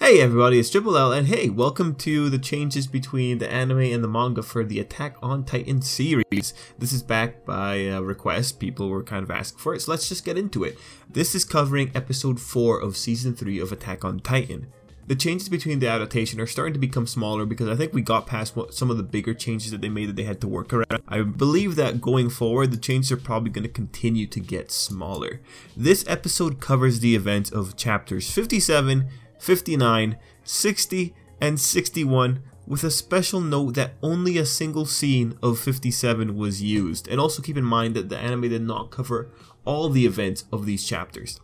Hey everybody, it's Tripl-L, and hey, welcome to the changes between the anime and the manga for the Attack on Titan series. This is backed by a request. People were kind of asking for it, so let's just get into it. This is covering episode 4 of season 3 of Attack on Titan. The changes between the adaptation are starting to become smaller because I think we got past some of the bigger changes that they made that they had to work around. I believe that going forward, the changes are probably going to continue to get smaller. This episode covers the events of chapters 57, 59, 60, and 61, with a special note that only a single scene of 57 was used. And also keep in mind that the anime did not cover all the events of these chapters.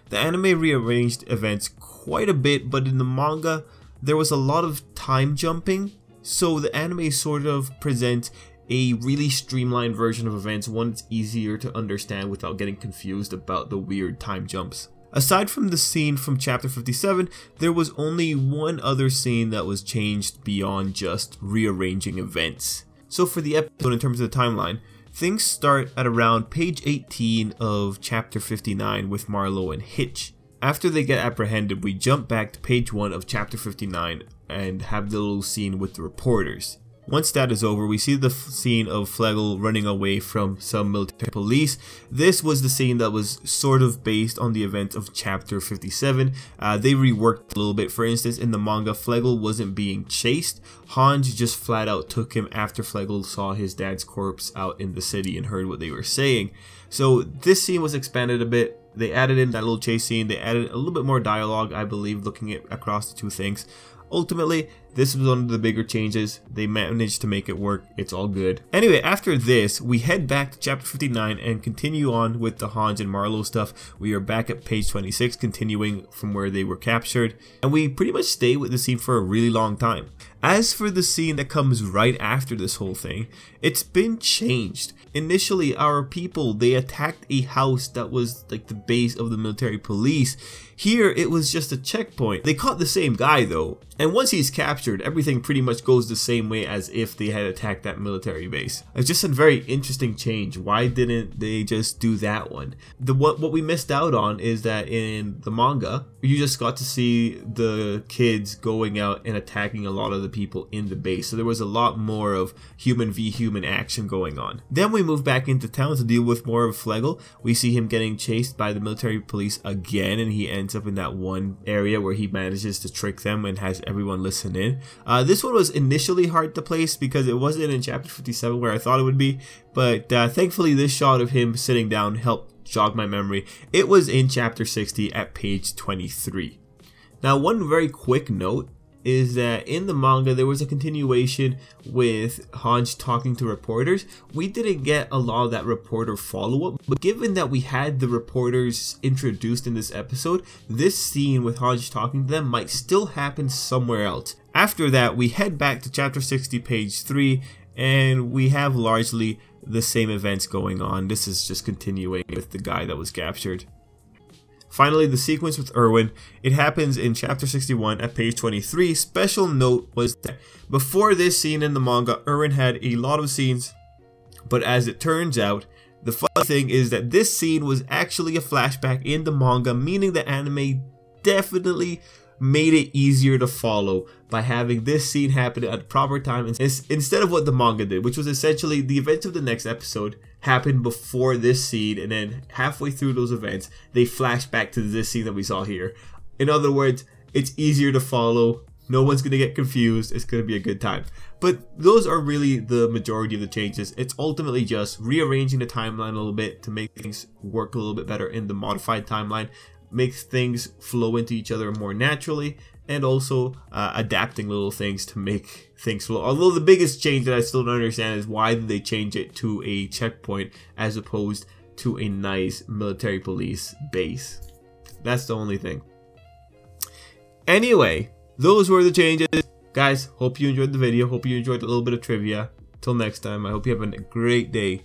The anime rearranged events quite a bit, but in the manga there was a lot of time jumping, so the anime sort of presents a really streamlined version of events, one that's easier to understand without getting confused about the weird time jumps. Aside from the scene from chapter 57, there was only one other scene that was changed beyond just rearranging events. So for the episode, in terms of the timeline, things start at around page 18 of chapter 59 with Marlowe and Hitch. After they get apprehended, we jump back to page 1 of chapter 59 and have the little scene with the reporters. Once that is over, we see the scene of Flegel running away from some military police. This was the scene that was sort of based on the event of chapter 57. They reworked a little bit. For instance, in the manga, Flegel wasn't being chased. Hans just flat out took him after Flegel saw his dad's corpse out in the city and heard what they were saying. So this scene was expanded a bit. They added in that little chase scene. They added a little bit more dialogue, I believe, looking at across the two things. Ultimately, this was one of the bigger changes. They managed to make it work. It's all good. Anyway, after this, we head back to chapter 59 and continue on with the Hans and Marlowe stuff. We are back at page 26, continuing from where they were captured. And we pretty much stay with the scene for a really long time. As for the scene that comes right after this whole thing, it's been changed. Initially, our people, they attacked a house that was like the base of the military police. Here, it was just a checkpoint. They caught the same guy though, and once he's captured, everything pretty much goes the same way as if they had attacked that military base. It's just a very interesting change. Why didn't they just do that one? What we missed out on is that in the manga, you just got to see the kids going out and attacking a lot of the people in the base. So there was a lot more of human v human action going on. Then we move back into town to deal with more of Flegel. We see him getting chased by the military police again, and he ends up in that one area where he manages to trick them and has everyone listen in. This one was initially hard to place because it wasn't in chapter 57 where I thought it would be, but thankfully this shot of him sitting down helped jog my memory. It was in chapter 60 at page 23. Now, one very quick note is that in the manga there was a continuation with Hans talking to reporters. We didn't get a lot of that reporter follow-up, but given that we had the reporters introduced in this episode, this scene with Hans talking to them might still happen somewhere else. After that, we head back to chapter 60 page 3 and we have largely the same events going on. This is just continuing with the guy that was captured. Finally, the sequence with Erwin, it happens in chapter 61 at page 23. Special note was that before this scene in the manga, Erwin had a lot of scenes, but as it turns out, the funny thing is that this scene was actually a flashback in the manga, meaning the anime definitely made it easier to follow by having this scene happen at the proper time instead of what the manga did, which was essentially the events of the next episode happened before this scene, and then halfway through those events they flash back to this scene that we saw here. In other words, it's easier to follow. No one's gonna get confused. It's gonna be a good time. But those are really the majority of the changes. It's ultimately just rearranging the timeline a little bit to make things work a little bit better in the modified timeline, makes things flow into each other more naturally, and also adapting little things to make things flow. Although the biggest change that I still don't understand is why did they change it to a checkpoint as opposed to a nice military police base. That's the only thing. Anyway, those were the changes. Guys, hope you enjoyed the video. Hope you enjoyed a little bit of trivia. Till next time, I hope you have a great day.